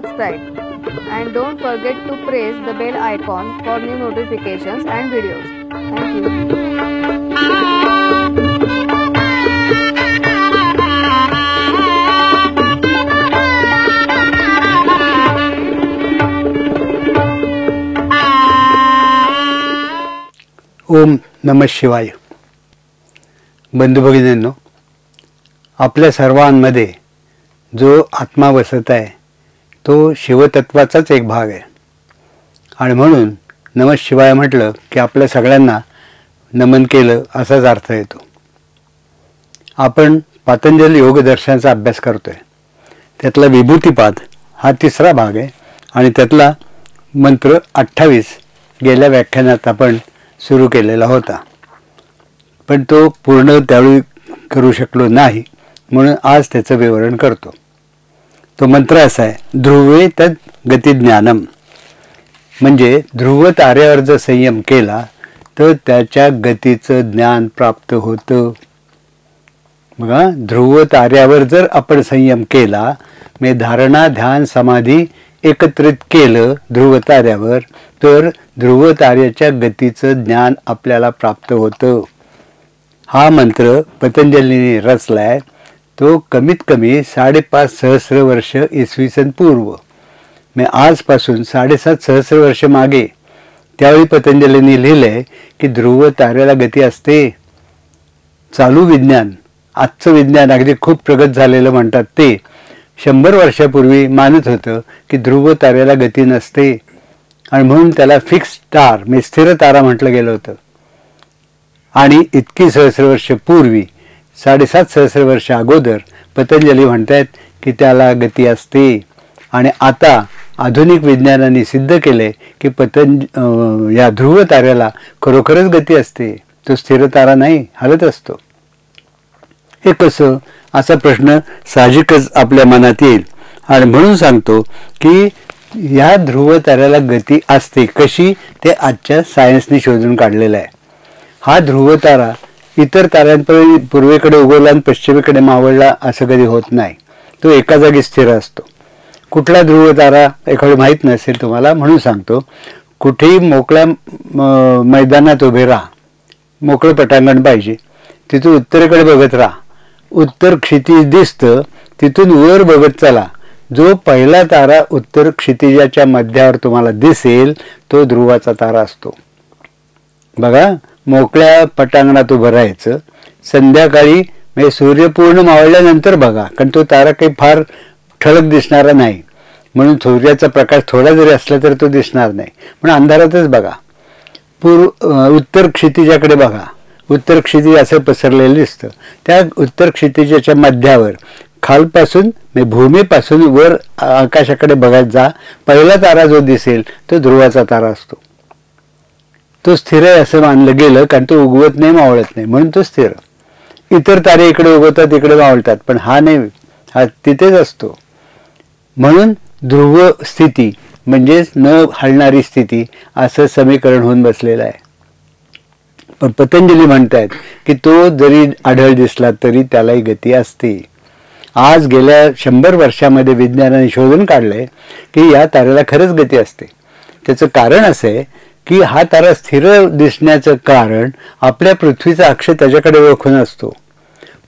subscribe and don't forget to press the bell icon for new notifications and videos. Thank you. ओम नमः शिवाय. बंधू भगिनींनो, आपल्या सर्वांमध्ये जो आत्मा बसत आहे तो शिवतत्वाचाच एक भाग आहे आणि म्हणून नमः शिवाय म्हटलं की आपल्या सगळ्यांना नमन केलं असाच अर्थ येतो. आपण पतंजली योग दर्शनाचा अभ्यास करतोय. त्यातला विभूतिपाद हा तिसरा भाग आहे आणि त्यातला मंत्र 28 गेल्या व्याख्यानात आपण सुरू केलेला होता, पण तो पूर्ण त्यावेळी करू शकलो नाही म्हणून आज त्याचं विवरण करतो. तो मंत्र असा आहे, ध्रुवे तद गती ज्ञानम. म्हणजे ध्रुव ताऱ्यावर जर संयम केला तर त्याच्या गतीचं ज्ञान प्राप्त होतं. बघा, ध्रुव ताऱ्यावर जर आपण संयम केला म्हणजे धारणा ध्यान समाधी एकत्रित केलं ध्रुव ताऱ्यावर, तर ध्रुव ताऱ्याच्या गतीचं ज्ञान आपल्याला प्राप्त होतं. हा मंत्र पतंजलीने रचलाय. तो कमीत कमी 5.5 सहस्र वर्ष इसवी सन पूर्व, म्हणजे आजपासून 7.5 सहस्र वर्ष मागे त्यावेळी पतंजलीने लिहिलंय की ध्रुव ताऱ्याला गती असते. चालू विज्ञान, आजचं विज्ञान अगदी खूप प्रगत झालेलं म्हणतात ते 100 वर्षापूर्वी मानत होतं की ध्रुव ताऱ्याला गती नसते आणि म्हणून त्याला फिक्स स्टार म्हणजे स्थिर तारा म्हटलं गेलं होतं. आणि इतकी सहस्र वर्ष पूर्वी 7.5 सहस्र वर्ष अगोदर पतंजली म्हणतात की त्याला गती असते. आणि आता आधुनिक विज्ञानाने सिद्ध केले की या ध्रुव ताऱ्याला खरोखरच गती असते. तो स्थिर तारा नाही, हलत असतो. हे कसं, असा प्रश्न साहजिकच आपल्या मनात येईल आणि म्हणून सांगतो की या ध्रुव ताऱ्याला गती असते कशी ते आजच्या सायन्सने शोधून काढलेलं आहे. हा ध्रुव तारा इतर ताऱ्यांपैकी पूर्वेकडे उगवला आणि पश्चिमेकडे मावळला असं कधी होत नाही. तो एका जागी स्थिर असतो. कुठला ध्रुव तारा एखादं माहीत नसेल तुम्हाला म्हणून सांगतो. कुठेही मोकळ्या मैदानात उभे राहा, मोकळं पटांगण पाहिजे, तिथून उत्तरेकडे बघत राहा. उत्तर क्षितिज दिसतं, तिथून वर बघत चला. जो पहिला तारा उत्तर क्षितिजाच्या मध्यावर तुम्हाला दिसेल तो ध्रुवाचा तारा असतो. बघा, मोकळ्या पटांगणात उभं राहायचं. संध्याकाळी म्हणजे सूर्य पूर्ण मावळल्यानंतर बघा, कारण तो तारा काही फार ठळक दिसणारा नाही, म्हणून सूर्याचा प्रकाश थोडा जरी असला तर तो दिसणार नाही, पण अंधारातच बघा. उत्तर क्षितिजाकडे बघा. उत्तर क्षितिज असं पसरलेलं दिसतं. त्या उत्तर क्षितिजाच्या मध्यावर खालपासून भूमीपासून वर आकाशाकडे बघत जा. पहिला तारा जो दिसेल तो ध्रुवाचा तारा असतो. तो स्थिर आहे असं मानलं गेलं, कारण तो उगवत नाही, मावळत नाही, म्हणून तो स्थिर. इतर तारे इकडे उगवतात, इकडे मावळतात, पण हा नाही, हा तिथेच असतो. म्हणून ध्रुव स्थिती म्हणजेच न हलणारी स्थिती असं समीकरण होऊन बसलेलं आहे. पण पतंजली म्हणतात की तो जरी आढळ दिसला तरी त्यालाही गती असते. आज गेल्या 100 वर्षामध्ये विज्ञानाने शोधून काढलंय की या ताऱ्याला खरंच गती असते. त्याचं कारण असं आहे की हा तारा स्थिर दिसण्याचं कारण आपल्या पृथ्वीचा अक्ष त्याच्याकडे ओळखून असतो.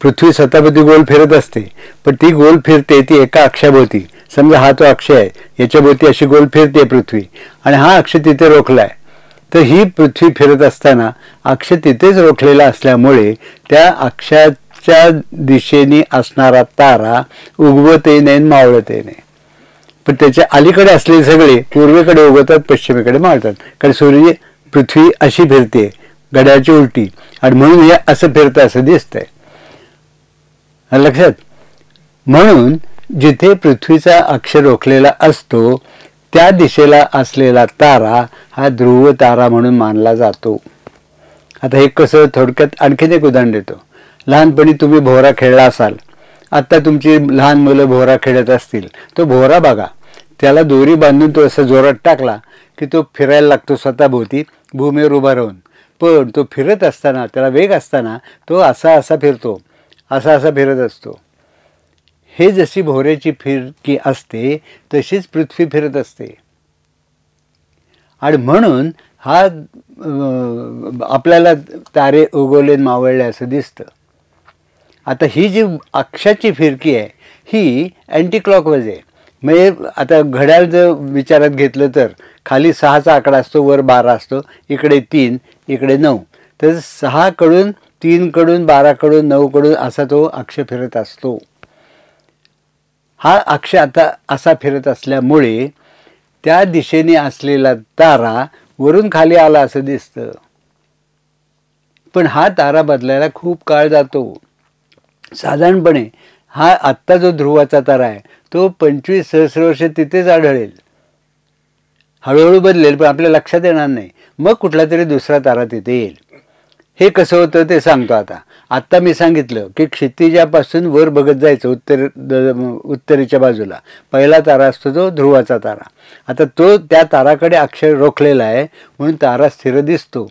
पृथ्वी स्वतःभोवती गोल फिरत असते, पण ती गोल फिरते ती एका अक्षाभोवती. समजा हा तो अक्ष आहे, याच्या भोवती अशी गोल फिरते पृथ्वी आणि हा अक्ष तिथे रोखलाय. तर ही पृथ्वी फिरत असताना अक्ष तिथेच रोखलेला असल्यामुळे त्या अक्षाच्या दिशेने असणारा तारा उगवतही नाही, मावळतही नाही. पण त्याच्या अलीकडे असलेले सगळे पूर्वेकडे उगवतात, पश्चिमेकडे मावळतात, कारण सूर्य पृथ्वी अशी फिरते घड्याळाची उलटी आणि म्हणून हे असं फिरतं असं दिसतंय. लक्षात. म्हणून जिथे पृथ्वीचा अक्ष रोखलेला असतो त्या दिशेला असलेला तारा हा ध्रुव तारा म्हणून मानला जातो. आता हे कसं, थोडक्यात आणखीन एक उदाहरण देतो. लहानपणी तुम्ही भोवरा खेळला असाल. आता तुमची लहान मुलं भोवरा खेळत असतील. तो भोवरा बघा, त्याला दोरी बांधून तो असं जोरात टाकला की तो फिरायला लागतो स्वतःभोवती भूमीवर उभा राहून. पण तो फिरत असताना, त्याला वेग असताना तो असा फिरतो, असा फिरत असतो. हे जशी भोवऱ्याची फिरकी असते तशीच पृथ्वी फिरत असते. आणि म्हणून हा आपल्याला तारे उगवले मावळले असं दिसतं. आता ही जी अक्षाची फिरकी आहे ही अँटी क्लॉकवाईज आहे. म्हणजे आता घड्याळ जर विचारात घेतलं तर खाली 6चा आकडा असतो, वर 12 असतो, इकडे 3, इकडे 9. तर 6 कडून 3 कडून 12 कडून 9 कडून असा तो अक्ष फिरत असतो. हा अक्ष आता असा फिरत असल्यामुळे त्या दिशेने असलेला तारा वरून खाली आला असं दिसतं. पण हा तारा बदलायला खूप काळ जातो. साधारणपणे हा आत्ता जो ध्रुवाचा तारा आहे तो 25 सहस्रवर्ष तिथेच आढळेल. हळूहळू बदलेल पण आपल्या लक्षात येणार नाही. मग कुठला तरी दुसरा तारा तिथे येईल. हे कसं होतं ते सांगतो. आत्ता मी सांगितलं की क्षितिजापासून वर बघत जायचं उत्तरेच्या बाजूला. पहिला तारा असतो तो ध्रुवाचा तारा. आता तो त्या ताराकडे अक्ष रोखलेला आहे म्हणून तारा स्थिर दिसतो.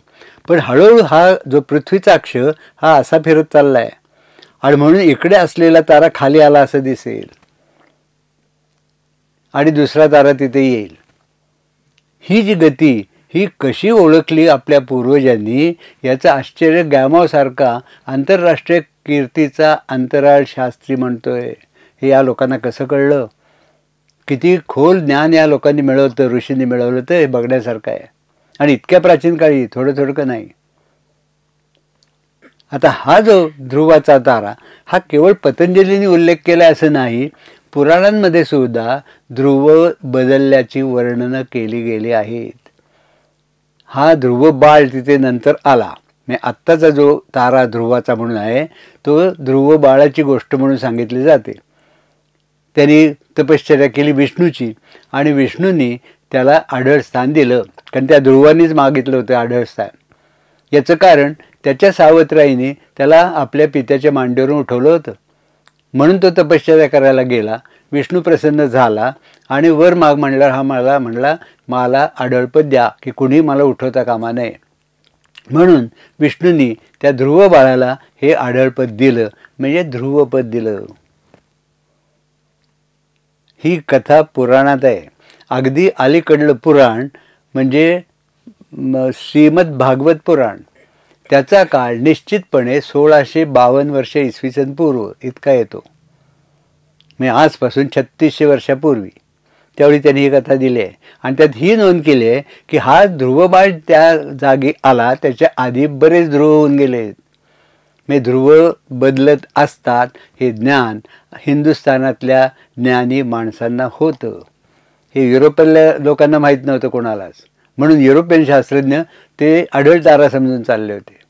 पण हळूहळू हा जो पृथ्वीचा अक्ष हा असा फिरत चालला आहे आणि म्हणून इकडे असलेला तारा खाली आला असं दिसेल आणि दुसरा तारा तिथे येईल. ही जी गती ही कशी ओळखली आपल्या पूर्वजांनी याचं आश्चर्य गॅमावसारखा आंतरराष्ट्रीय कीर्तीचा अंतराळ शास्त्री म्हणतोय. हे या लोकांना कसं कळलं? किती खोल ज्ञान या लोकांनी मिळवलं, ऋषींनी मिळवलं तर हे बघण्यासारखं आहे. आणि इतक्या प्राचीन काळी थोडं थोडं नाही. आता हा जो ध्रुवाचा तारा हा केवळ पतंजलीने उल्लेख केला असं नाही, पुराणांमध्ये सुद्धा ध्रुव बदलल्याची वर्णनं केली गेली आहेत. हा ध्रुव बाळ तिथे नंतर आला. म्हणजे आत्ताचा जो तारा ध्रुवाचा म्हणून आहे तो ध्रुव बाळाची गोष्ट म्हणून सांगितली जाते. त्यांनी तपश्चर्या केली विष्णूची आणि विष्णूंनी त्याला आढळ स्थान दिलं, कारण त्या ध्रुवानीच मागितलं होतं आढळ स्थान. याचं कारण त्याच्या सावत्राईने त्याला आपल्या पित्याच्या मांडीवरून उठवलं होतं. म्हणून तो तपश्चर्या करायला गेला. विष्णू प्रसन्न झाला आणि वर माग म्हणल्यावर हा मला आढळपद द्या की कुणी मला उठवता कामा नये. म्हणून विष्णूंनी त्या ध्रुव बाळाला हे आढळपद दिलं, म्हणजे ध्रुवपद दिलं. ही कथा पुराणात आहे. अगदी अलीकडलं पुराण म्हणजे श्रीमद भागवत पुराण, त्याचा काळ निश्चितपणे 1652 वर्ष इसवी सन पूर्व इतका येतो. म्हणजे आजपासून 3600 वर्षापूर्वी त्यावेळी त्यांनी ही कथा दिली आहे. आणि त्यात ही नोंद केली आहे की हा ध्रुवबाळ त्या जागी आला त्याच्या आधी बरेच ध्रुव होऊन गेले. म्हणजे ध्रुव बदलत असतात हे ज्ञान हिंदुस्थानातल्या ज्ञानी माणसांना होतं. हे युरोपल्या लोकांना माहीत नव्हतं कोणालाच. म्हणून युरोपियन शास्त्रज्ञ ते आढळ तारा समजून चालले होते.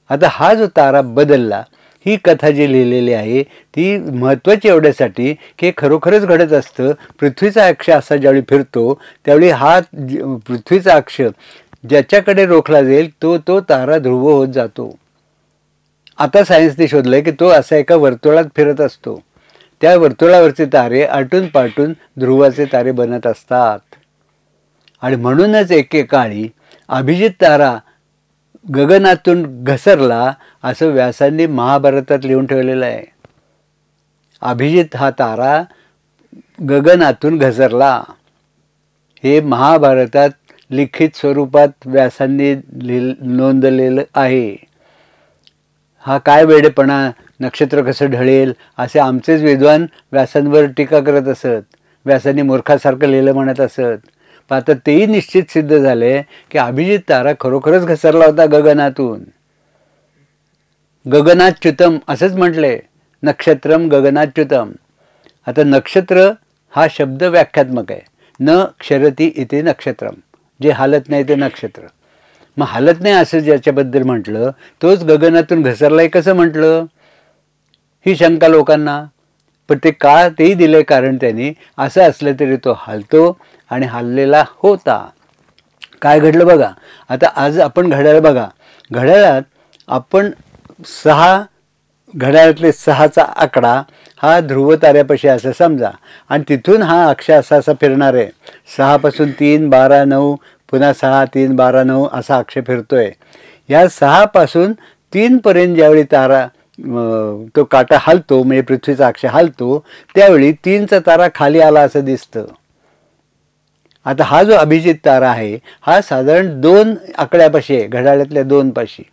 आता हा जो तारा बदलला, ही कथा जी लिहिलेली आहे ती महत्त्वाची एवढ्यासाठी की खरोखरच घडत असतं. पृथ्वीचा अक्ष असा ज्यावेळी फिरतो त्यावेळी हा पृथ्वीचा अक्ष ज्याच्याकडे रोखला जाईल तो तारा ध्रुव होत जातो. आता सायन्सने शोधलं आहे की तो असा एका वर्तुळात फिरत असतो. त्या वर्तुळावरचे तारे आटून पाटून ध्रुवाचे तारे बनत असतात. आणि म्हणूनच एकेकाळी अभिजित तारा गगनातून घसरला असं व्यासांनी महाभारतात लिहून ठेवलेलं आहे. अभिजित हा तारा गगनातून घसरला हे महाभारतात लिखित स्वरूपात व्यासांनी नोंदलेलं आहे. हा काय वेडेपणा, नक्षत्र कसं ढळेल असे आमचेच विद्वान व्यासांवर टीका करत असत. व्यासांनी मूर्खासारखं लिहिलं म्हणत असत. पण आता तेही निश्चित सिद्ध झाले की अभिजित तारा खरोखरच घसरला होता गगनातून. गगनाच्युतम असंच म्हटलंय, नक्षत्रम गगनाच्युतम. आता नक्षत्र हा शब्द व्याख्यात्मक आहे. न क्षरती इथे नक्षत्रम, जे हालत नाही ते नक्षत्र. मग हालत नाही असं ज्याच्याबद्दल म्हटलं तोच गगनातून घसरलाय कसं म्हटलं, ही शंका लोकांना. पण ते का तेही दिले कारण त्यांनी असं असलं तरी तो हालतो आणि हललेला होता. काय घडलं बघा. आता आज आपण घड्याळ बघा, घड्याळात आपण 6 घड्याळातले 6चा आकडा हा ध्रुव ताऱ्यापाशी असं समजा आणि तिथून हा अक्ष असा फिरणार आहे. 6 पासून 3 12 9 पुन्हा 6 3 12 9 असा अक्ष फिरतोय. या 6 पासून 3 पर्यंत ज्यावेळी तारा तो काटा हलतो, म्हणजे पृथ्वीचा अक्ष हलतो, त्यावेळी 3चा तारा खाली आला असं दिसतं. आता हा जो अभिजित तारा आहे हा साधारण 2 आकड्यापाशी आहे, घड्याळातल्या 2 पाशी.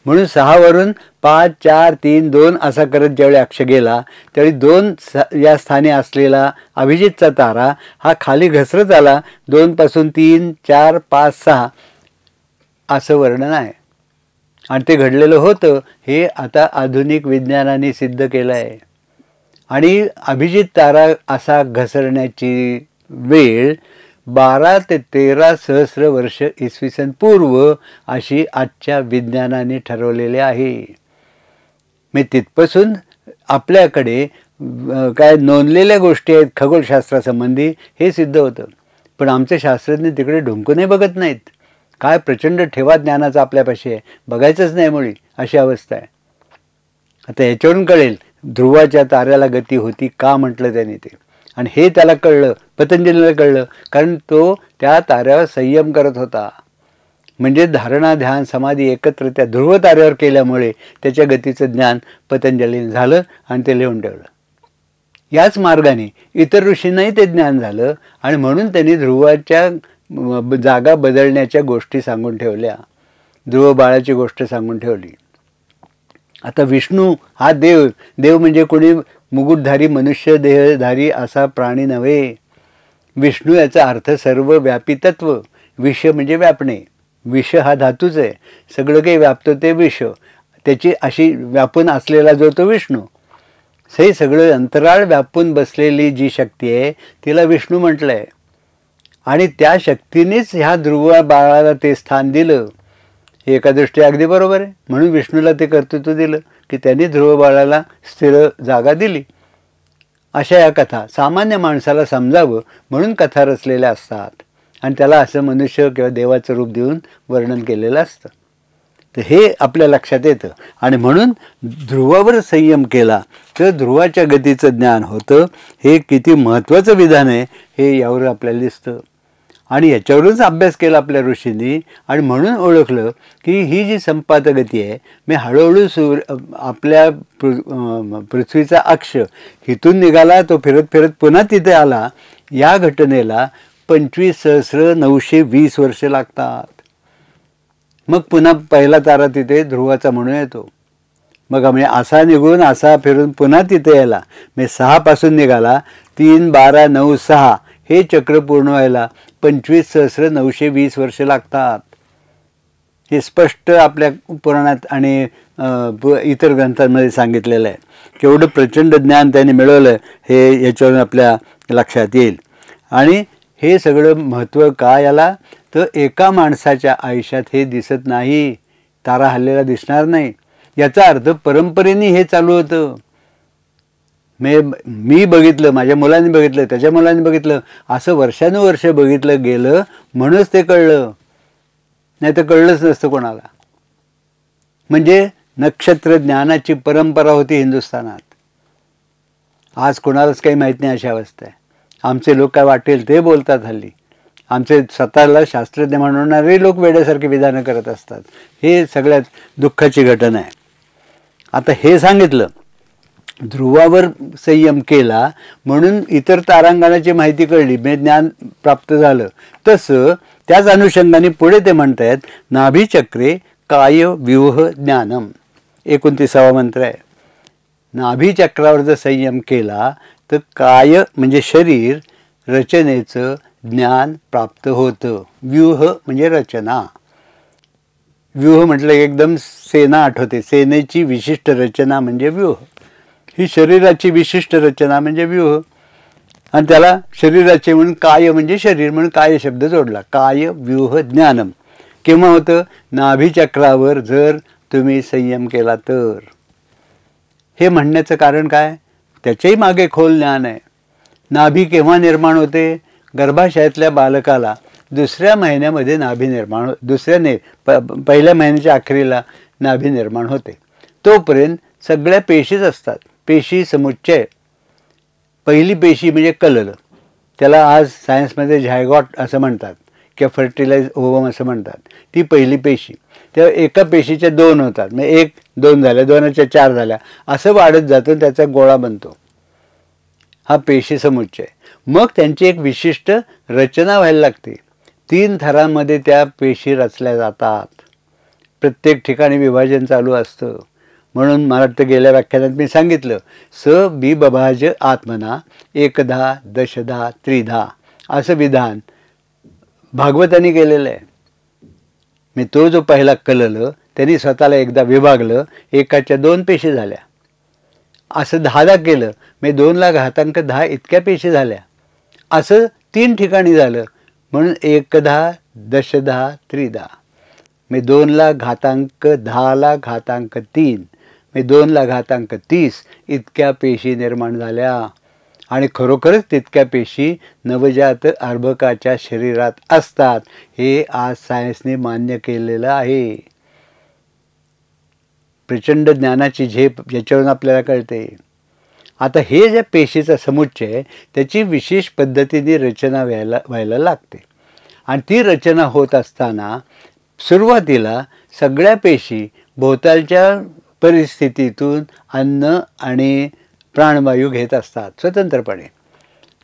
म्हणून 6 वरून 5, 4, 3, 2 असा करत ज्यावेळी अक्ष गेला त्यावेळी 2 या स्थानी असलेला अभिजितचा तारा हा खाली घसरत आला. 2 पासून 3, 4, 5, 6 असं वर्णन आहे. आणि ते घडलेलं होतं हे आता आधुनिक विज्ञानाने सिद्ध केलं आहे. आणि अभिजित तारा असा घसरण्याची वेळ 12 ते 13 सहस्र वर्ष इसवी सन पूर्व अशी आजच्या विज्ञानाने ठरवलेले आहे. मी तिथपासून आपल्याकडे काय नोंदलेल्या गोष्टी आहेत खगोलशास्त्रासंबंधी हे सिद्ध होतं. पण आमचे शास्त्रज्ञ तिकडे ढुंकूनही बघत नाहीत. काय प्रचंड ठेवा ज्ञानाचा आपल्यापाशी आहे, बघायचंच नाही मुळी, अशी अवस्था आहे. आता याच्यावरून कळेल ध्रुवाच्या ताऱ्याला गती होती का म्हटलं त्याने ते. आणि हे त्याला कळलं, पतंजलीला कळलं, कारण तो त्या ताऱ्यावर संयम करत होता. म्हणजे धारणा ध्यान समाधी एकत्र त्या ध्रुव ताऱ्यावर केल्यामुळे त्याच्या गतीचं ज्ञान पतंजलीने झालं आणि ते लिहून ठेवलं. याच मार्गाने इतर ऋषींनाही ते ज्ञान झालं आणि म्हणून त्यांनी ध्रुवाच्या जागा बदलण्याच्या गोष्टी सांगून ठेवल्या, ध्रुव बाळाची गोष्ट सांगून ठेवली. आता विष्णू हा देव, देव म्हणजे कोणी मुकुटधारी मनुष्य देहधारी असा प्राणी नव्हे. विष्णू याचा अर्थ सर्व व्यापी तत्व. विष म्हणजे व्यापणे, विष हा धातूच आहे, सगळं काही व्यापतं ते विष, त्याची अशी व्यापून असलेला जो तो विष्णू. हे सगळं अंतराळ व्यापून बसलेली जी शक्ती आहे तिला विष्णू म्हटलं आहे. आणि त्या शक्तीनेच ह्या ध्रुव बाळाला ते स्थान दिलं. हे एका दृष्टी अगदी बरोबर आहे. म्हणून विष्णूला ते कर्तृत्व दिलं की त्यांनी ध्रुव बाळाला स्थिर जागा दिली. अशा या कथा सामान्य माणसाला समजावं म्हणून कथा रचलेल्या असतात आणि त्याला असं मनुष्य किंवा देवाचं रूप देऊन वर्णन केलेलं असतं. तर हे आपल्या लक्षात येतं. आणि म्हणून ध्रुवावर संयम केला तर ध्रुवाच्या गतीचं ज्ञान होतं. हे किती महत्त्वाचं विधान आहे हे यावर आपल्याला दिसतं. आणि याच्यावरूनच अभ्यास केला आपल्या ऋषींनी आणि म्हणून ओळखलं की ही जी संपात गती आहे, मी हळूहळू आपल्या पृथ्वीचा अक्ष इथून निघाला, तो फिरत फिरत पुन्हा तिथे आला. या घटनेला 25,920 वर्ष लागतात. मग पुन्हा पहिला तारा तिथे ध्रुवाचा म्हणून येतो. मग आम्ही असा निघून असा फिरून पुन्हा तिथे यायला, मी 6 पासून निघाला, 3, 12, 9, 6 हे चक्र पूर्ण व्हायला 25,920 वर्ष लागतात. हे स्पष्ट आपल्या पुराणात आणि इतर ग्रंथांमध्ये सांगितलेलं आहे. केवढं प्रचंड ज्ञान त्याने मिळवलं हे याच्यावरून आपल्या लक्षात येईल. आणि हे सगळं महत्त्व का याला, तर एका माणसाच्या आयुष्यात हे दिसत नाही, तारा हल्लेला दिसणार नाही. याचा अर्थ परंपरेने हे चालू होतं. मी बघितलं, माझ्या मुलांनी बघितलं, त्याच्या मुलांनी बघितलं, असं वर्षानुवर्ष बघितलं गेलं म्हणूनच ते कळलं, नाही तर कळलंच नसतं कोणाला. म्हणजे नक्षत्र ज्ञानाची परंपरा होती हिंदुस्थानात. आज कोणालाच काही माहीत नाही अशी अवस्था आहे. आमचे लोक काय वाटेल ते बोलतात हल्ली. आमचे स्वतःला शास्त्रज्ञ म्हणणारे लोक वेड्यासारखी विधानं करत असतात. हे सगळ्यात दुःखाची घटना आहे. आता हे सांगितलं ध्रुवावर संयम केला म्हणून इतर तारांगणाची माहिती कळली, म्हणजे ज्ञान प्राप्त झालं. तसं त्याच अनुषंगाने पुढे ते म्हणतायत नाभीचक्रे काय व्यूह ज्ञानम, 29वा मंत्र आहे. नाभीचक्रावर जर संयम केला तर काय म्हणजे शरीर रचनेचं ज्ञान प्राप्त होतं. व्यूह म्हणजे रचना. व्यूह म्हटलं एकदम सेना आठवते, सेनेची विशिष्ट रचना म्हणजे व्यूह. ही शरीराची विशिष्ट रचना म्हणजे व्यूह. आणि त्याला शरीराचे म्हणून काय म्हणजे शरीर म्हणून काय शब्द जोडला. काय व्यूह ज्ञानम केव्हा होतं, नाभीचक्रावर जर तुम्ही संयम केला तर. हे म्हणण्याचं कारण काय, त्याच्याही मागे खोल ज्ञान आहे. नाभी केव्हा निर्माण होते, गर्भाशयातल्या बालकाला 2ऱ्या महिन्यामध्ये नाभी निर्माण पहिल्या महिन्याच्या अखेरीला नाभी निर्माण होते. तोपर्यंत सगळ्या पेशीच असतात. पेशी समुच्चय. पहिली पेशी म्हणजे कलल, त्याला आज सायन्समध्ये झायगॉट असं म्हणतात किंवा फर्टिलाइज ओवम असं म्हणतात. ती पहिली पेशी. त्या एका पेशीच्या 2 होतात, म्हणजे 1 2 झाल्या, 2च्या 4 झाल्या, असं वाढत जातो, त्याचा गोळा बनतो. हा पेशी समुच्चय. मग त्यांची एक विशिष्ट रचना व्हायला लागते. 3 थरांमध्ये त्या पेशी रचल्या जातात. प्रत्येक ठिकाणी विभाजन चालू असतं. म्हणून मला वाटतं गेल्या व्याख्यानात मी सांगितलं, स बिबभाज आत्मना एकधा दशधा त्रिधा असं विधान भागवतांनी केलेलं आहे. मी तो जो पहिला कललं त्यांनी स्वतःला एकदा विभागलं, एकाच्या 2 पेशी झाल्या. असं 10दा केलं, मी 2ला घातांक 10 इतक्या पेशी झाल्या. असं 3 ठिकाणी झालं, म्हणून एकधा दशधा त्रिधा. मी 2ला घातांक 10ला घातांक 3, मी 2ला घातांक 30 इतक्या पेशी निर्माण झाल्या. आणि खरोखरच तितक्या पेशी नवजात अर्भकाच्या शरीरात असतात. हे आज सायन्सने मान्य केलेलं आहे. प्रचंड ज्ञानाची झेप ज्याच्यावरून आपल्याला कळते. आता हे ज्या पेशीचा समुच्चय त्याची विशेष पद्धतीने रचना व्हायला लागते. आणि ती रचना होत असताना सुरुवातीला सगळ्या पेशी भोवतालच्या परिस्थितीतून अन्न आणि प्राणवायू घेत असतात स्वतंत्रपणे.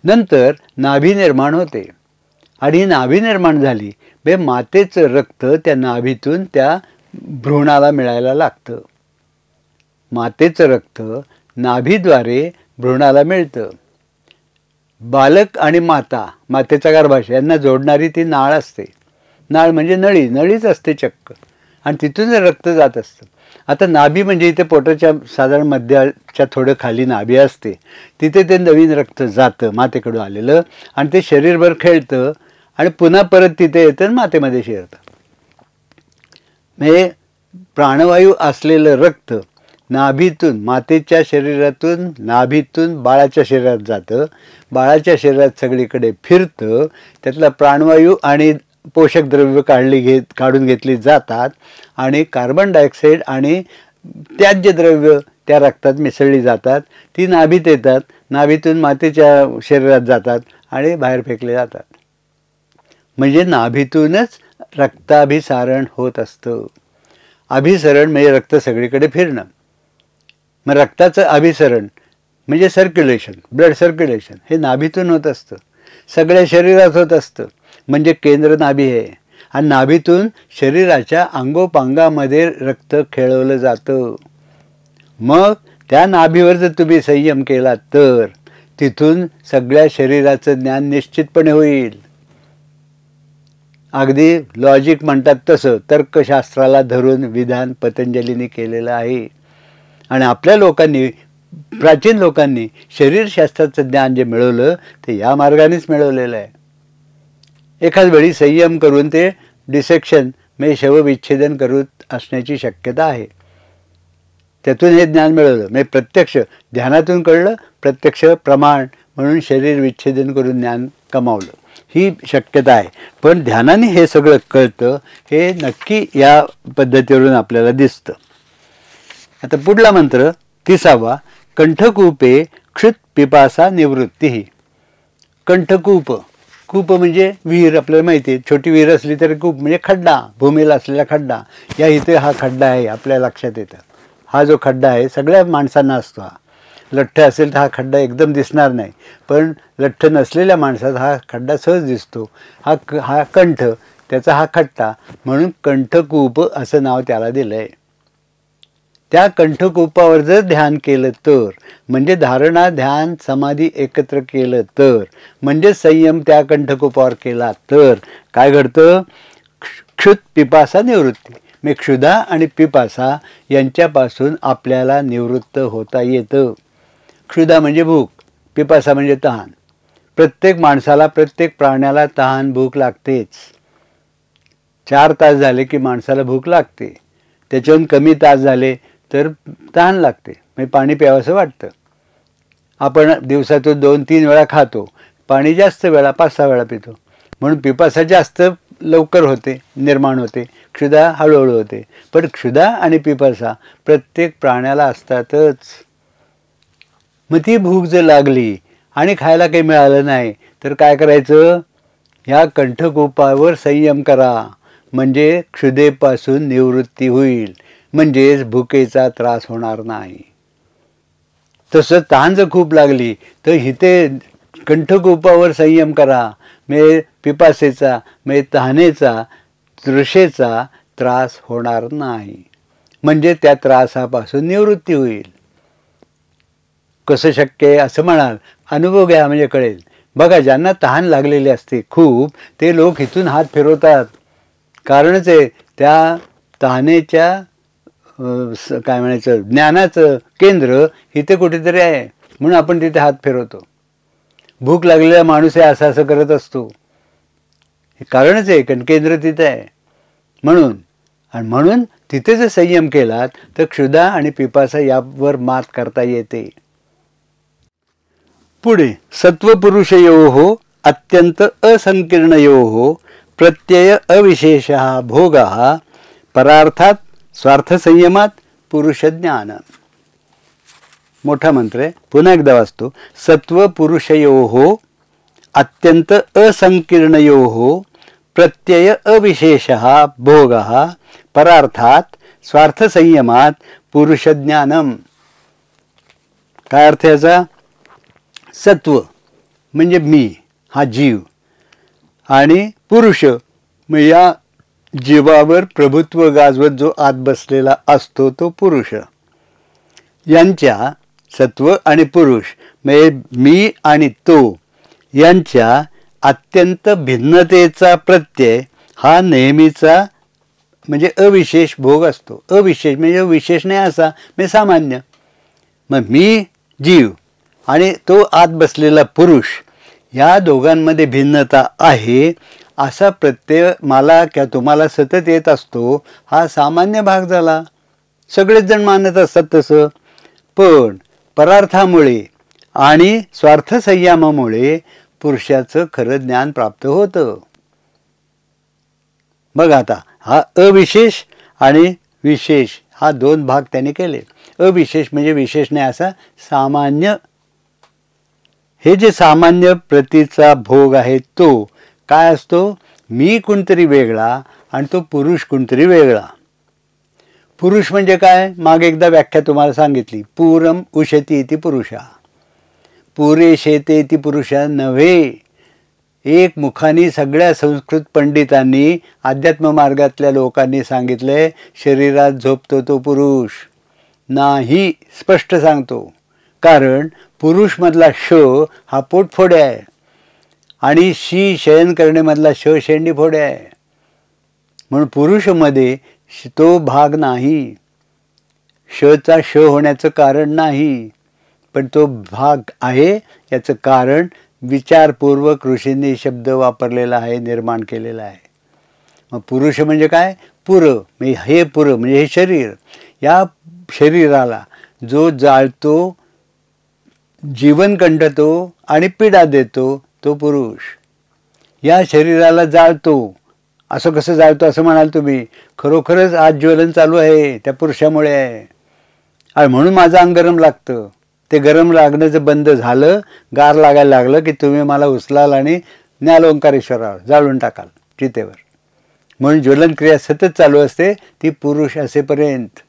नंतर नाभी निर्माण होते आणि नाभी निर्माण झाली बे मातेचं रक्त त्या नाभीतून त्या भ्रूणाला मिळायला लागतं. मातेचं रक्त नाभीद्वारे भ्रूणाला मिळतं. बालक आणि माता, मातेचा गर्भाशय यांना जोडणारी ती नाळ असते. नाळ म्हणजे नळीच असते चक्क, आणि तिथून रक्त जात असतं. आता नाभी म्हणजे इथे पोटाच्या साधारण मध्याच्या थोडं खाली नाभी असते, तिथे ते नवीन रक्त जातं मातेकडून आलेलं, आणि ते शरीरभर खेळतं आणि पुन्हा परत तिथे येतं आणि मातेमध्ये शिरतं. म्हणजे प्राणवायू असलेलं रक्त नाभीतून, मातेच्या शरीरातून नाभीतून बाळाच्या शरीरात जातं, बाळाच्या शरीरात सगळीकडे फिरतं. त्यातला प्राणवायू आणि पोषक द्रव्य काढून घेतली जातात आणि कार्बन डायऑक्साईड आणि त्याज्य द्रव्य त्या रक्तात मिसळली जातात. ती नाभीत येतात, नाभीतून मातेच्या शरीरात जातात आणि बाहेर फेकले जातात. म्हणजे नाभीतूनच रक्ताभिसारण होत असतं. अभिसरण म्हणजे रक्त सगळीकडे फिरणं. मग रक्ताचं अभिसरण म्हणजे सर्क्युलेशन, ब्लड सर्क्युलेशन हे नाभीतून होत असतं, सगळ्या शरीरात होत असतं. म्हणजे केंद्र नाभी आहे, आणि नाभीतून शरीराच्या अंगोपांगामध्ये रक्त खेळवलं जातं. मग त्या नाभीवर जर तुम्ही संयम केला तर तिथून सगळ्या शरीराचं ज्ञान निश्चितपणे होईल. अगदी लॉजिक म्हणतात तसं तर्कशास्त्राला धरून विधान पतंजलीने केलेलं आहे. आणि आपल्या लोकांनी, प्राचीन लोकांनी शरीरशास्त्राचं ज्ञान जे मिळवलं ते या मार्गानेच मिळवलेलं आहे. एखाद वेळी संयम करून ते डिसेक्शन म्हणजे शवविच्छेदन करत असण्याची शक्यता आहे. त्यातून हे ज्ञान मिळवलं, म्हणजे प्रत्यक्ष ध्यानातून कळलं, प्रत्यक्ष प्रमाण म्हणून शरीर विच्छेदन करून ज्ञान कमावलं, ही शक्यता आहे. पण ध्यानाने हे सगळं कळतं हे नक्की या पद्धतीवरून आपल्याला दिसतं. आता पुढला मंत्र 30वा, कंठकूपे क्षुत पिपासा निवृत्ती. कंठकूप, कूप म्हणजे विहीर, आपल्याला माहिती आहे. छोटी विहीर असली तरी कूप म्हणजे खड्डा, भूमीला असलेला खड्डा. या इथे हा खड्डा आहे आपल्या लक्षात येतं. हा जो खड्डा आहे सगळ्या माणसांना असतो. हा लठ्ठ असेल तर हा खड्डा एकदम दिसणार नाही, पण लठ्ठ नसलेल्या माणसात हा खड्डा सहज दिसतो. हा कंठ, त्याचा हा खट्टा, म्हणून कंठकूप असं नाव त्याला दिलं आहे. त्या कंठकूपावर जर ध्यान केलं तर, म्हणजे धारणा ध्यान समाधी एकत्र केलं तर, म्हणजे संयम त्या कंठकूपावर केला तर काय घडतं? क्षुत पिपासा निवृत्ती. म्हणजे क्षुधा आणि पिपासा यांच्यापासून आपल्याला निवृत्त होता येतं. क्षुधा म्हणजे भूक, पिपासा म्हणजे तहान. प्रत्येक माणसाला, प्रत्येक प्राण्याला तहान भूक लागतेच. 4 तास झाले की माणसाला भूक लागते, त्याच्याहून कमी तास झाले तर तहान लागते, म्हणजे पाणी प्यावंसं वाटतं. आपण दिवसातून 2-3 वेळा खातो, पाणी जास्त वेळा 5-6 वेळा पितो, म्हणून पिपासा जास्त लवकर होते, निर्माण होते, क्षुधा हळूहळू होते. पण क्षुधा आणि पिपासा प्रत्येक प्राण्याला असतातच. मग ती भूक जर लागली आणि खायला काही मिळालं नाही तर काय करायचं? ह्या कंठकूपावर संयम करा. म्हणजे क्षुधेपासून निवृत्ती होईल, म्हणजेच भुकेचा त्रास होणार नाही. तसं तहान जर खूप लागली तर इथे कंठकूपावर संयम करा, म्हणजे पिपासेचा म्हणजे तहानेचा तृषेचा त्रास होणार नाही, म्हणजे त्या त्रासापासून निवृत्ती होईल. कसं शक्य आहे असं म्हणाल, अनुभव घ्या म्हणजे कळेल. बघा, ज्यांना तहान लागलेली असते खूप, ते लोक इथून हात फिरवतात. कारणच आहे त्या तहानेच्या काय म्हणायचं ज्ञानाचं केंद्र इथे कुठेतरी आहे, म्हणून आपण तिथे हात फिरवतो. भूक लागलेला माणूस आहे असं असं करत असतो, हे कारणच आहे, कारण केंद्र तिथे आहे. म्हणून तिथे जर संयम केलात तर क्षुधा आणि पिपासा यावर मात करता येते. पुढे सत्वपुरुषयोः अत्यंत असंकीर्णयोः प्रत्यय अविशेषः भोगः परार्थात स्वार्थसंयमात पुरुषज्ञान. मोठा मंत्र आहे, पुन्हा एकदा वाचतो. सत्वपुरुषयोः अत्यंत असंकीर्णयोः प्रत्यय अविशेषः भोगः परार्थात स्वार्थसंयमात पुरुषज्ञानम. काय अर्थ याचा? सत्व म्हणजे मी, हा जीव, आणि पुरुष म्हणजे या जीवावर प्रभुत्व गाजवत जो आत बसलेला असतो तो पुरुष. यांच्या सत्व आणि पुरुष म्हणजे मी आणि तो यांच्या अत्यंत भिन्नतेचा प्रत्यय हा नेहमीचा म्हणजे अविशेष भोग असतो. अविशेष म्हणजे विशेष नाही असा, म्हणजे सामान्य. मग मी जीव आणि तो आत बसलेला पुरुष या दोघांमध्ये भिन्नता आहे असा प्रत्यय मला किंवा तुम्हाला सतत येत असतो, हा सामान्य भाग झाला. सगळेच जण मानत असतात तसं. पण परार्थामुळे आणि स्वार्थसंयमामुळे पुरुषाचं खरं ज्ञान प्राप्त होतं. बघा आता, हा अविशेष आणि विशेष हा दोन भाग त्याने केले. अविशेष म्हणजे विशेष नाही असा सामान्य. हे जे सामान्य प्रतीचा भोग आहे तो काय असतो? मी कोणतरी वेगळा आणि तो पुरुष कोणतरी वेगळा. पुरुष म्हणजे काय? मागे एकदा व्याख्या तुम्हाला सांगितली. पूरम उशती इति पुरुषा, पुरे शेते इति पुरुषा नव्हे. एक मुखाने सगळ्या संस्कृत पंडितांनी अध्यात्म मार्गातल्या लोकांनी सांगितलंय शरीरात झोपतो तो पुरुष नाही, स्पष्ट सांगतो. कारण पुरुष मधला श हा पोटफोडे आहे आणि शी शयन करण्यामधला श शेंडी फोडे आहे. म्हणून पुरुषमध्ये तो भाग नाही, शचा श होण्याचं कारण नाही, पण तो भाग आहे. याचं कारण विचारपूर्वक ऋषींनी शब्द वापरलेला आहे, निर्माण केलेला आहे. मग पुरुष म्हणजे काय? पुर म्हणजे हे पुर म्हणजे हे शरीर. या शरीराला जो जाळतो, जीवन कंठतो आणि पीडा देतो तो पुरुष. या शरीराला जाळतो. असं कसं जाळतो असं म्हणाल तुम्ही? खरोखरच आज ज्वलन चालू आहे त्या पुरुषामुळे आहे, आणि म्हणून माझं अंग गरम लागतं. ते गरम लागणं जर बंद झालं, गार लागायला लागलं की तुम्ही मला उचलाल आणि न्याल ओंकारेश्वरावर जाळून टाकाल चितेवर. म्हणून ज्वलन क्रिया सतत चालू असते ती पुरुष असेपर्यंत.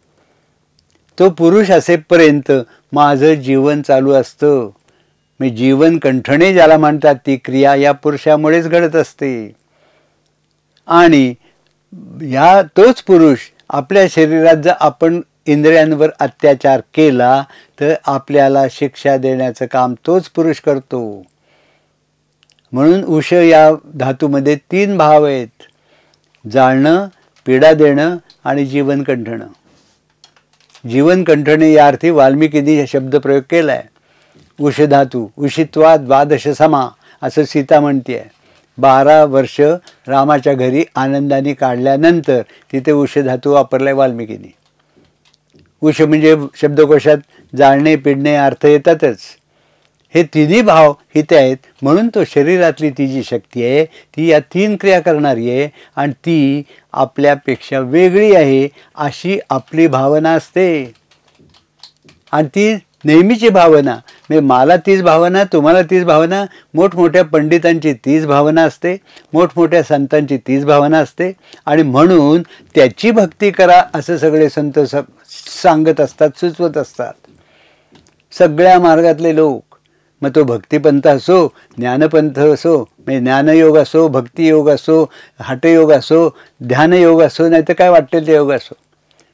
तो पुरुष असेपर्यंत माझं जीवन चालू असतं. मी जीवन कंठणे ज्याला म्हणतात ती क्रिया या पुरुषामुळेच घडत असते. आणि या तोच पुरुष आपल्या शरीरात जर आपण इंद्रियांवर अत्याचार केला तर आपल्याला शिक्षा देण्याचं काम तोच पुरुष करतो. म्हणून उष या धातूमध्ये 3 भाव आहेत: जाळणं, पीडा देणं आणि जीवन कंठणं. जीवन कंठणे या अर्थी वाल्मिकींनी हा शब्द प्रयोग केला आहे. उष धातू उषित्वा द्वादश समा असं सीता म्हणते. 12 वर्ष रामाच्या घरी आनंदाने काढल्यानंतर तिथे उष धातू वापरलाय वाल्मिकींनी. उष म्हणजे शब्दकोशात जाळणे पिडणे अर्थ येतातच. हे तिन्ही भाव इथे आहेत. म्हणून तो शरीरातली ती जी शक्ती आहे ती या 3 क्रिया करणारी आहे आणि ती आपल्यापेक्षा वेगळी आहे अशी आपली भावना असते. आणि ती नेहमीची भावना म्हणजे मला तीच भावना, तुम्हाला तीच भावना, मोठमोठ्या पंडितांची तीच भावना असते, मोठमोठ्या संतांची तीच भावना असते. आणि म्हणून त्याची भक्ती करा असं सगळे संत सांगत असतात, सुचवत असतात. सगळ्या मार्गातले लोक, मग तो भक्तिपंथ असो, ज्ञानपंथ असो, म्हणजे ज्ञानयोग असो, भक्तियोग असो, हठयोग असो, ध्यानयोग असो, नाही तर काय वाटेल ते योग असो,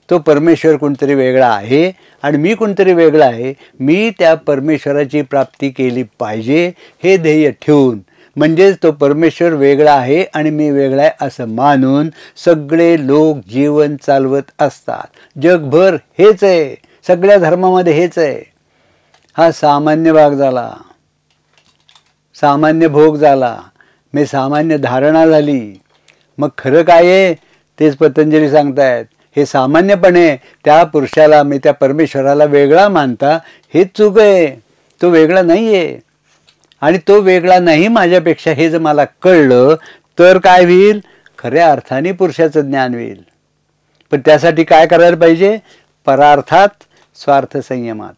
तो परमेश्वर कोणतरी वेगळा आहे आणि मी कोणतरी वेगळा आहे. मी त्या परमेश्वराची प्राप्ती केली पाहिजे हे ध्येय ठेवून, म्हणजेच तो परमेश्वर वेगळा आहे आणि मी वेगळा आहे असं मानून सगळे लोक जीवन चालवत असतात. जगभर हेच आहे, सगळ्या धर्मामध्ये हेच आहे. हा सामान्य भाग झाला, सामान्य भोग झाला, मी सामान्य धारणा झाली. मग खरं काय आहे तेच पतंजली सांगतायत. हे सामान्यपणे त्या पुरुषाला, मी त्या परमेश्वराला वेगळा मानता, हेच चूक आहे. तो वेगळा नाही आहे आणि तो वेगळा नाही माझ्यापेक्षा हे जर मला कळलं तर काय होईल, खऱ्या अर्थाने पुरुषाचं ज्ञान होईल. पण त्यासाठी काय करायला पाहिजे, परार्थात स्वार्थ संयमात.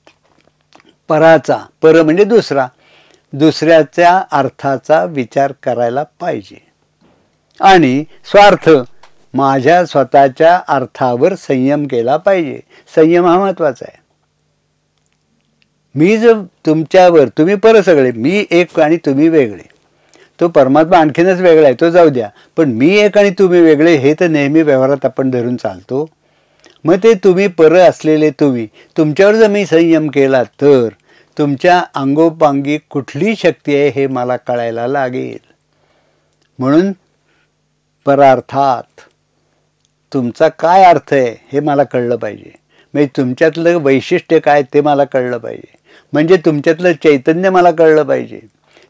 पराचा, पर म्हणजे दुसरा, दुसऱ्याच्या अर्थाचा विचार करायला पाहिजे. आणि स्वार्थ, माझ्या स्वतःच्या अर्थावर संयम केला पाहिजे. संयम हा महत्त्वाचा आहे. मी जर तुमच्यावर, तुम्ही पर सगळे, मी एक आणि तुम्ही वेगळे, तो परमात्मा आणखीनच वेगळा आहे, तो जाऊ द्या, पण मी एक आणि तुम्ही वेगळे हे तर नेहमी व्यवहारात आपण धरून चालतो. मग ते तुम्ही पर असलेले तुम्ही, तुमच्यावर जर मी संयम केला तर तुमच्या अंगोपांगी कुठली शक्ती आहे हे मला कळायला लागेल. म्हणून परार्थात तुमचा काय अर्थ आहे हे मला कळलं पाहिजे. म्हणजे तुमच्यातलं वैशिष्ट्य काय ते मला कळलं पाहिजे. म्हणजे तुमच्यातलं चैतन्य मला कळलं पाहिजे.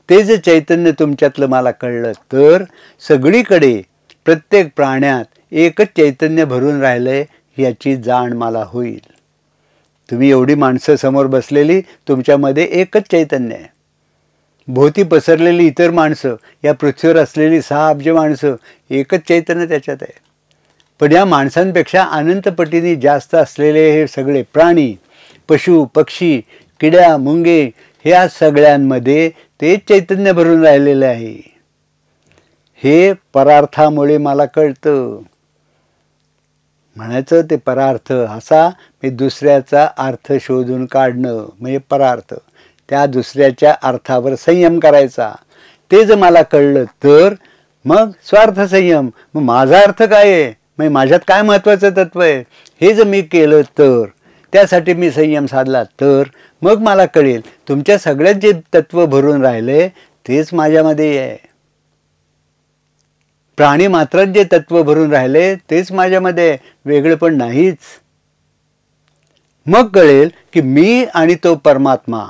ते जे चैतन्य तुमच्यातलं मला कळलं तर सगळीकडे प्रत्येक प्राण्यात एकच चैतन्य भरून राहिलंय याची जाण मला होईल. तुम्ही एवढी माणसं समोर बसलेली, तुमच्यामध्ये एकच चैतन्य आहे. भोवती पसरलेली इतर माणसं, या पृथ्वीवर असलेली 6 अब्ज माणसं, एकच चैतन्य त्याच्यात आहे. पण या माणसांपेक्षा अनंतपटीने जास्त असलेले हे सगळे प्राणी, पशु पक्षी, किड्या मुंगे, ह्या सगळ्यांमध्ये तेच चैतन्य भरून राहिलेलं आहे. हे परार्थामुळे मला कळतं. म्हणायचं ते परार्थ असा, मी दुसऱ्याचा अर्थ शोधून काढणं म्हणजे परार्थ. त्या दुसऱ्याच्या अर्थावर संयम करायचा. ते जर मला कळलं तर मग स्वार्थ संयम, मग माझा अर्थ काय आहे, म्हणजे माझ्यात काय महत्त्वाचं तत्व आहे हे जर मी केलं तर, त्यासाठी मी संयम साधला तर मग मला कळेल तुमच्या सगळ्यात जे तत्व भरून राहिले तेच माझ्यामध्ये आहे. प्राणी मात्रात जे तत्व भरून राहिले तेच माझ्यामध्ये, वेगळं पण नाहीच. मग कळेल की मी आणि तो परमात्मा,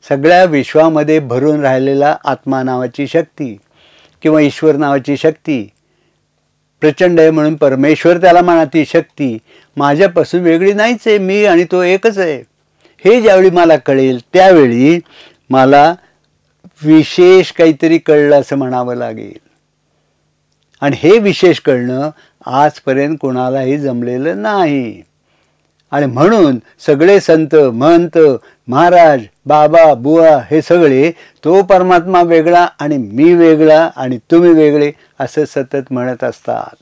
सगळ्या विश्वामध्ये भरून राहिलेला आत्मा नावाची शक्ती किंवा ईश्वर नावाची शक्ती, प्रचंड आहे म्हणून परमेश्वर त्याला म्हणा, ती शक्ती माझ्यापासून वेगळी नाहीच आहे. मी आणि तो एकच आहे. हे ज्यावेळी मला कळेल त्यावेळी मला विशेष काहीतरी कळलं असं म्हणावं लागेल. आणि हे विशेष कळणं आजपर्यंत कोणालाही जमलेलं नाही. आणि म्हणून सगळे संत, महंत, महाराज, बाबा, बुवा हे सगळे तो परमात्मा वेगळा आणि मी वेगळा आणि तुम्ही वेगळे असं सतत म्हणत असतात.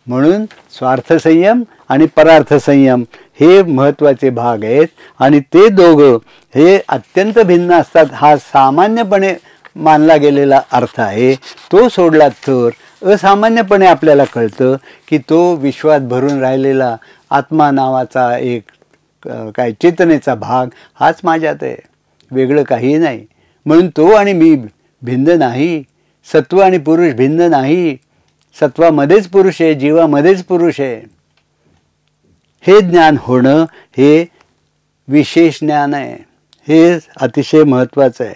म्हणून स्वार्थ संयम आणि परार्थ संयम हे महत्त्वाचे भाग आहेत. आणि ते दोघं हे अत्यंत भिन्न असतात. हा सामान्यपणे मानला गेलेला अर्थ आहे. तो सोडला तर असामान्यपणे आपल्याला कळतं की तो विश्वात भरून राहिलेला आत्मा नावाचा एक काय चेतनेचा भाग हाच माझ्यात आहे, वेगळं काही नाही. म्हणून तो आणि मी भिन्न नाही. सत्व आणि पुरुष भिन्न नाही. सत्वामध्येच पुरुष आहे, जीवामध्येच पुरुष आहे. हे ज्ञान होणं हे विशेष ज्ञान आहे. हे अतिशय महत्त्वाचं आहे.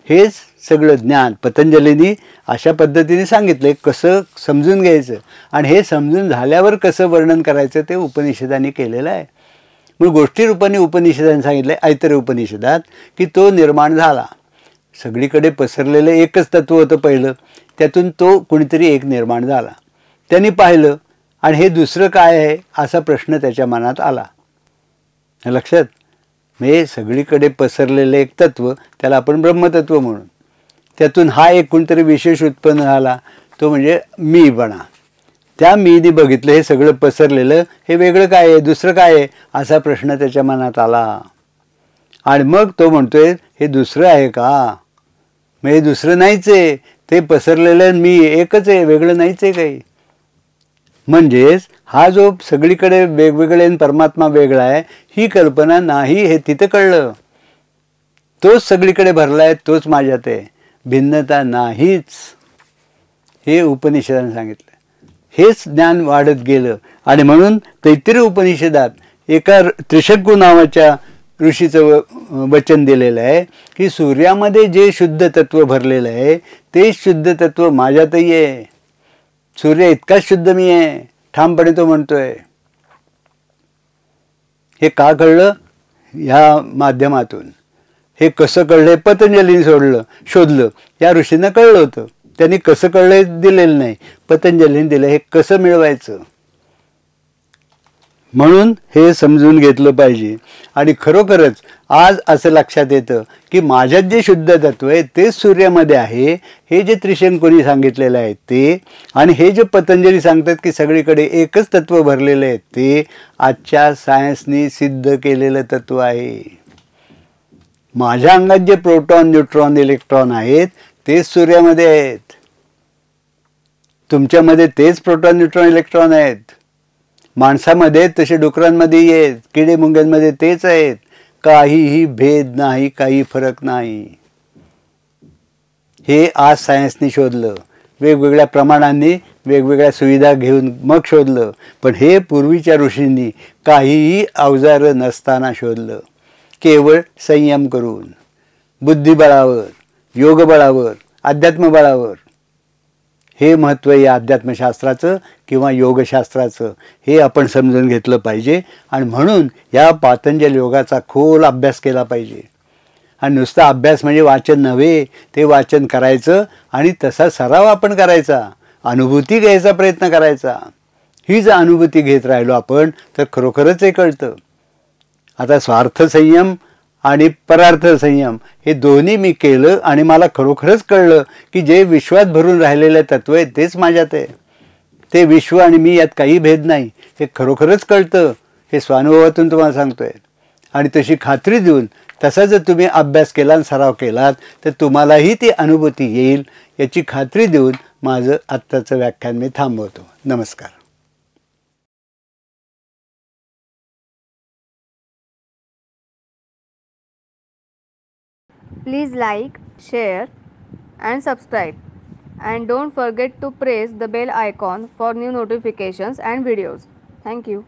हेच सगळं ज्ञान पतंजलींनी अशा पद्धतीने सांगितले कसं समजून घ्यायचं आणि हे समजून झाल्यावर कसं वर्णन करायचं ते उपनिषदांनी केलेलं आहे. मग गोष्टी रूपाने उपनिषदांनी सांगितलं आहे ऐतरेय उपनिषदात की तो निर्माण झाला. सगळीकडे पसरलेलं एकच तत्व होतं पहिलं, त्यातून तो कुणीतरी एक निर्माण झाला. त्यांनी पाहिलं आणि हे दुसरं काय आहे असा प्रश्न त्याच्या मनात आला. लक्षात, म्हणजे सगळीकडे पसरलेलं एक तत्व, त्याला आपण ब्रह्मतत्व म्हणून. त्यातून हा एक कोणतरी विशेष उत्पन्न झाला, तो म्हणजे मीपणा. त्या मीनी बघितलं हे सगळं पसरलेलं, हे वेगळं काय आहे, दुसरं काय आहे, असा प्रश्न त्याच्या मनात आला. आणि मग तो म्हणतोय हे दुसरं आहे का, मग हे दुसरं नाहीच आहे, ते पसरलेलं मी एकच आहे, वेगळं नाहीच आहे काही. म्हणजेच हा जो सगळीकडे वेगवेगळे परमात्मा वेगळा आहे ही कल्पना नाही, हे तिथं कळलं. तोच सगळीकडे भरला आहे, तोच माझ्यात आहे, भिन्नता नाहीच, हे उपनिषदाने सांगितलं. हेच ज्ञान वाढत गेलं. आणि म्हणून तैत्तिरीय उपनिषदात एका त्रिशंकू नावाच्या ऋषीचं वचन दिलेलं आहे की सूर्यामध्ये जे शुद्ध तत्व भरलेलं आहे ते शुद्ध तत्व माझ्यातही आहे. सूर्य इतकाच शुद्ध मी आहे, ठामपणे तो म्हणतोय. हे का कळलं? ह्या माध्यमातून. हे कसं कळलं? पतंजलीने शोधलं. या ऋषींना कळलं होतं, त्यांनी कसं कळलं दिलेलं नाही, पतंजलीने दिलं. हे कसं मिळवायचं म्हणून हे समजून घेतलं पाहिजे. आणि खरोखरच आज असं लक्षात येतं की माझ्यात जे शुद्ध तत्व आहे तेच सूर्यामध्ये आहे, हे जे त्रिशंकूनी सांगितलेलं आहे ते, आणि हे जे पतंजली सांगतात की सगळीकडे एकच तत्व भरलेलं आहे, ते आजच्या सायन्सनी सिद्ध केलेलं तत्व आहे. माझ्या अंगात जे प्रोटॉन, न्यूट्रॉन, इलेक्ट्रॉन आहेत तेच सूर्यामध्ये आहेत. तुमच्यामध्ये तेच प्रोटॉन, न्यूट्रॉन, इलेक्ट्रॉन आहेत. माणसामध्ये तसे डुकरांमध्येही आहेत, किडे मुंग्यांमध्ये तेच आहेत. काहीही भेद नाही, काही फरक नाही. हे आज सायन्सनी शोधलं, वेगवेगळ्या प्रमाणांनी वेगवेगळ्या सुविधा घेऊन मग शोधलं. पण हे पूर्वीच्या ऋषींनी काहीही अवजारं नसताना शोधलं, केवळ संयम करून, बुद्धिबळावर, योगबळावर, अध्यात्मबळावर. हे महत्त्व या अध्यात्मशास्त्राचं किंवा योगशास्त्राचं, हे आपण समजून घेतलं पाहिजे. आणि म्हणून या पातंजल योगाचा खोल अभ्यास केला पाहिजे. आणि नुसता अभ्यास म्हणजे वाचन नव्हे, ते वाचन करायचं आणि तसा सराव आपण करायचा, अनुभूती घ्यायचा प्रयत्न करायचा. ही जर अनुभूती घेत राहिलो आपण तर खरोखरच हे कळतं. आता स्वार्थ संयम आणि परार्थ संयम हे दोन्ही मी केलं आणि मला खरोखरच कळलं की जे विश्वात भरून राहिलेलं तत्व आहे तेच माझ्यात आहे. ते विश्व आणि मी यात काही भेद नाही, हे खरोखरच कळतं. हे स्वानुभवातून तुम्हाला सांगतोय. आणि तशी खात्री देऊन तसा जर तुम्ही अभ्यास केला आणि सराव केलात तर तुम्हालाही ती अनुभूती येईल, याची खात्री देऊन माझं आत्ताचं व्याख्यान मी थांबवतो. नमस्कार. Please like, share and subscribe. And don't forget to press the bell icon for new notifications and videos. Thank you.